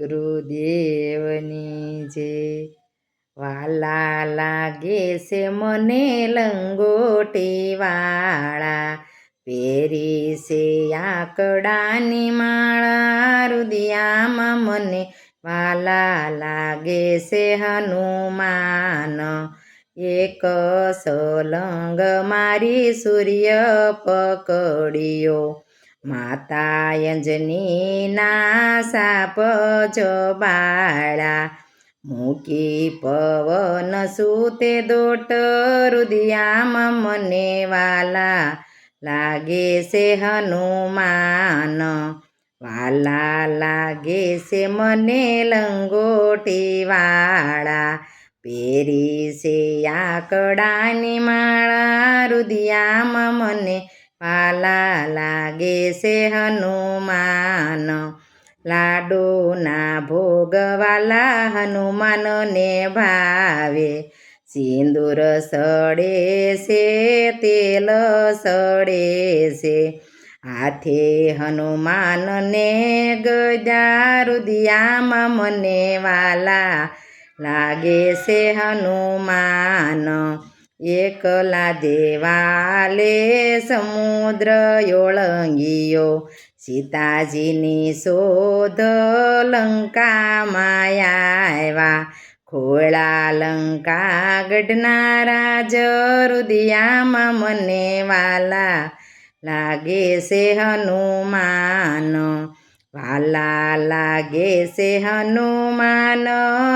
ગુરુદેવની જે વાલા લાગે છે મને લંગોટી વાળા પહેરી છે આકડાની માળા રુદિયામાં મને વાલા લાગે છે હનુમાન એક સોલંગ મારી સૂર્ય પકડ્યો માતા અંજનીના સાપ જો બાળા મૂકી પવન સૂતે દોટ રુદિયામાં મને વાલા લાગે છે હનુમાન વાલા લાગે છે મને લંગોટી વાળા પહેરી છે આકડાની માળા રુદિયામાં મને વાલા લાગે છે હનુમાન લાડુના ભોગવાલા હનુમાનને ભાવે સિંદૂર સડે છે તેલ સડે છે હાથે હનુમાનને ગદા રુદિયામાં મને વાલા લાગે છે હનુમાન એકલા દેવાલે સમુદ્ર ઓળંગિયો સીતાજીની શોધ લંકામાં આવ્યા ખોળા લંકા ગઢનારા રુદિયામાં મને વાલા લાગે છે હનુમાન વાલા લાગે છે હનુમાન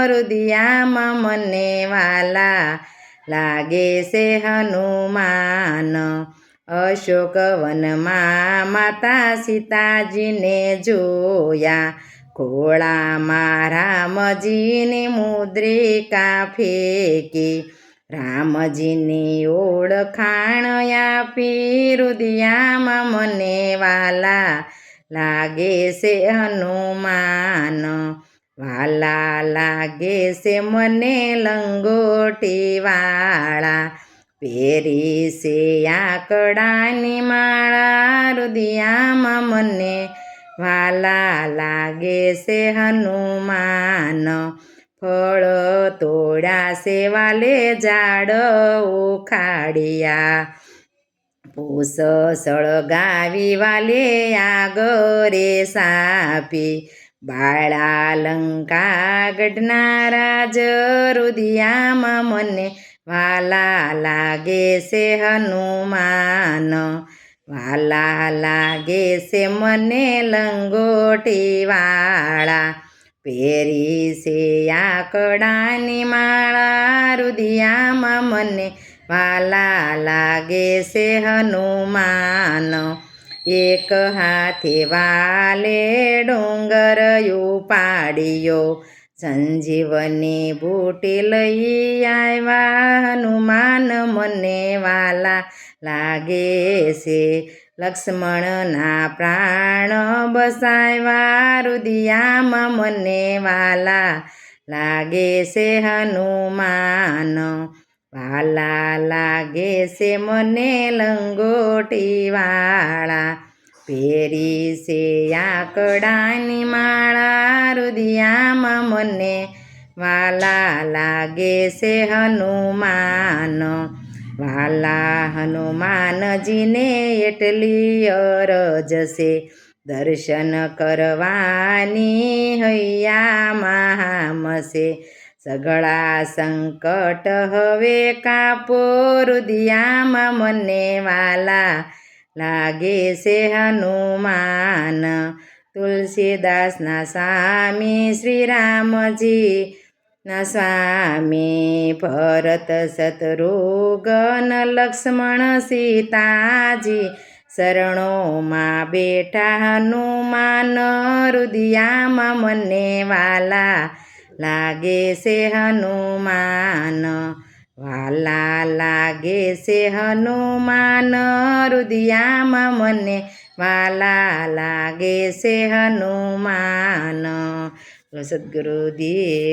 રુદિયામાં મને વાલા લાગે છે હનુમાન અશોકવનમાં માતા સીતાજીને જોયા ખોળામાં રામજીની મુદ્રિકા ફેંકી રામજીની ઓળખાણ આપી રુદિયામાં મને વાલા લાગે છે હનુમાન વાલા લાગે છે મને લંગોટી વાળા પહેરી છે આકડાની માળા રુદિયામાં મને વાલા લાગે છે હનુમાન ફળ તોડ્યા છે વાલે ઝાડ ઉખાડ્યા પૂસ સળગાવી વાલે આગરે સાપી બાળા લંકા ગઢનારા રુદિયામાં મને વાલા લાગે છે હનુમાન વાલા લાગે છે મને લંગોટી વાળા પહેરી છે આકડાની માળા રુદિયામાં મને વાલા લાગે છે હનુમાન એક હાથે વાલે ડુંગર ઉપાડ્યો સંજીવની બૂટી લઈ આવ્યા હનુમાન મને વાલા લાગે છે લક્ષ્મણના પ્રાણ બસાવ્યા રુદિયામાં મને વાલા લાગે છે હનુમાન વાલા લાગે છે મને લંગોટી વાળા પહેરી છે આકડાની માળા રુદિયામાં મને વાલા લાગે છે હનુમાન વાલા હનુમાનજીને એટલી અરજ છે દર્શન કરવાની હૈયામાં હામશે સઘળા સંકટ હવે કાપો રુદિયામાં મને વાલા લાગે છે હનુમાન તુલસીદાસના સ્વામી શ્રી રામજી ના સ્વામી ભરત શત્રુઘ્ન લક્ષ્મણ સીતાજી શરણોમાં બેઠા હનુમાન રુદિયામાં મને વાલા લાગે છે હનુમાન વાલા લાગે છે હનુમાન રુદિયામાં મને વાલા લાગે છે હનુમાન સદગુરુદેવ